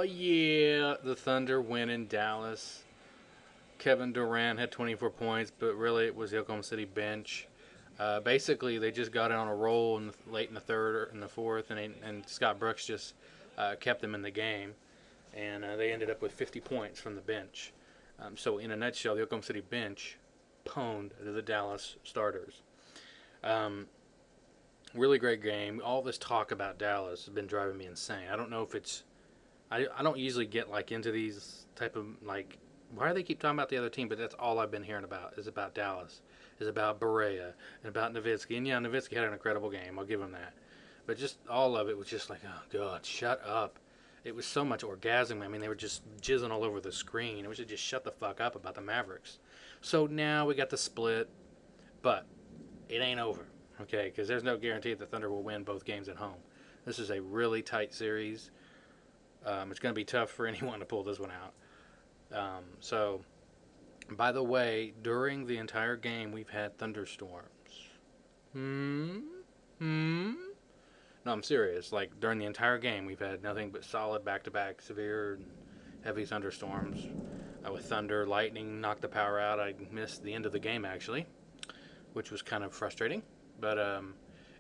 yeah, the Thunder win in Dallas. Kevin Durant had 24 points, but really it was the Oklahoma City bench. Basically, they just got on a roll late in the third or in the fourth, and Scott Brooks just kept them in the game, and they ended up with 50 points from the bench. So, in a nutshell, the Oklahoma City bench pwned the Dallas starters. Um, Really great game. All this talk about Dallas has been driving me insane. I don't know if it's. I don't usually get like into these type of like. Why do they keep talking about the other team? But that's all I've been hearing about is about Dallas, is about Barea and about Nowitzki. And yeah, Nowitzki had an incredible game. I'll give him that. But just all of it was just like, oh god, shut up. It was so much orgasm. I mean, they were just jizzing all over the screen. It was just shut the fuck up about the Mavericks. So now we got the split, but it ain't over, okay? Because there's no guarantee the Thunder will win both games at home. This is a really tight series. It's going to be tough for anyone to pull this one out. By the way, during the entire game, we've had thunderstorms. Hmm? Hmm? No, I'm serious. Like, during the entire game, we've had nothing but solid back-to-back severe and heavy thunderstorms. With thunder, lightning knocked the power out. I missed the end of the game, actually, which was kind of frustrating. But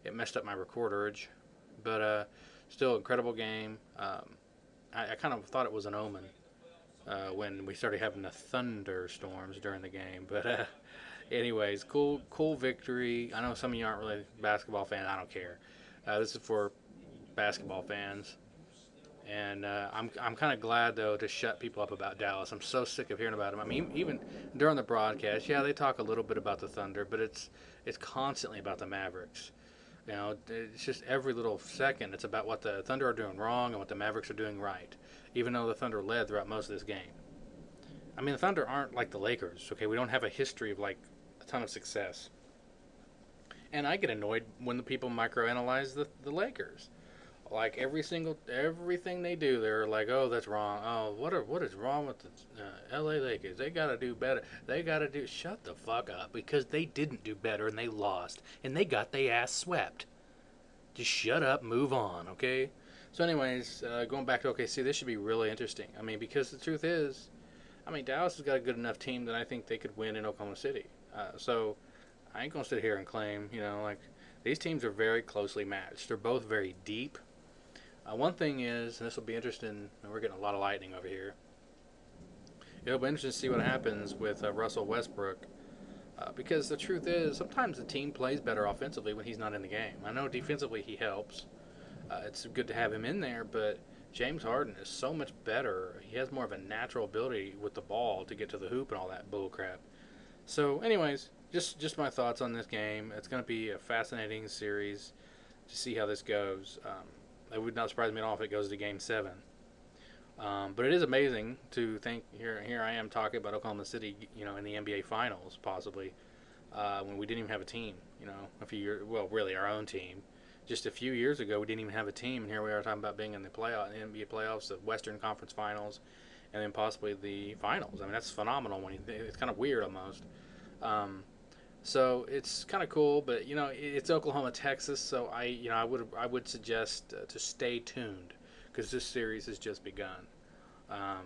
it messed up my recorderage. But still, incredible game. I kind of thought it was an omen when we started having the thunderstorms during the game. But anyways, cool victory. I know some of you aren't really basketball fans. I don't care. This is for basketball fans. And I'm kind of glad, though, to shut people up about Dallas. I'm so sick of hearing about them. I mean, even during the broadcast, yeah, they talk a little bit about the Thunder, but it's constantly about the Mavericks. You know, it's just every little second it's about what the Thunder are doing wrong and what the Mavericks are doing right, even though the Thunder led throughout most of this game. I mean, the Thunder aren't like the Lakers, okay? We don't have a history of, like, a ton of success. And I get annoyed when the people microanalyze the Lakers. Like everything they do, they're like, oh, that's wrong. Oh, what is wrong with the L.A. Lakers? They gotta do better. They gotta do. Shut the fuck up, because they didn't do better and they lost and they got their ass swept. Just shut up, move on, okay? So, anyways, going back to OKC, this should be really interesting. I mean, because the truth is, I mean, Dallas has got a good enough team that I think they could win in Oklahoma City. So I ain't gonna sit here and claim, like these teams are very closely matched. They're both very deep. One thing is, and this will be interesting, and we're getting a lot of lightning over here. It'll be interesting to see what happens with Russell Westbrook, because the truth is, sometimes the team plays better offensively when he's not in the game. I know defensively he helps. It's good to have him in there, but James Harden is so much better. He has more of a natural ability with the ball to get to the hoop and all that bull crap. So, anyways, just my thoughts on this game. It's going to be a fascinating series to see how this goes. It would not surprise me at all if it goes to Game 7. But it is amazing to think, here I am talking about Oklahoma City, in the NBA Finals, possibly, when we didn't even have a team, a few years, well, really our own team. Just a few years ago, we didn't even have a team, and here we are talking about being in the NBA playoffs, the Western Conference Finals, and then possibly the Finals. I mean, that's phenomenal. It's kind of weird almost. So it's kind of cool, but it's Oklahoma, Texas, so I would suggest to stay tuned, because this series has just begun.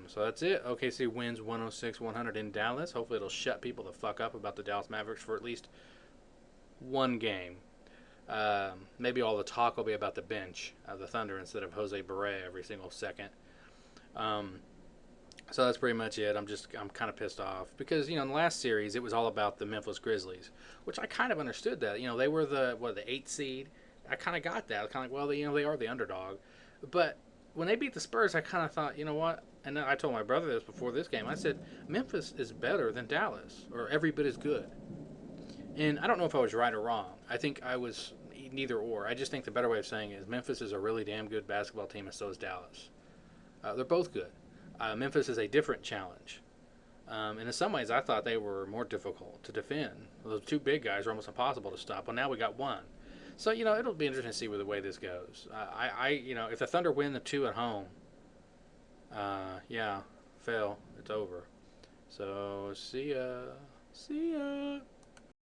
So that's it. OKC wins 106-100 in Dallas. Hopefully it'll shut people the fuck up about the Dallas Mavericks for at least one game. Maybe all the talk will be about the bench of the Thunder instead of Hosea Barea every single second. So that's pretty much it. I'm kind of pissed off because, in the last series it was all about the Memphis Grizzlies, which I kind of understood that. They were the 8th seed. I kind of got that. Kind of like, well, they are the underdog. But when they beat the Spurs, I kind of thought, you know what? And then I told my brother this before this game. I said, Memphis is better than Dallas, or every bit as good. And I don't know if I was right or wrong. I think I was neither or. I just think the better way of saying it is Memphis is a really damn good basketball team, and so is Dallas. They're both good. Memphis is a different challenge. And in some ways, I thought they were more difficult to defend. Those two big guys are almost impossible to stop. Well, now we got one. So, it'll be interesting to see where the way this goes. If the Thunder win the 2 at home, fail. It's over. So, see ya. See ya.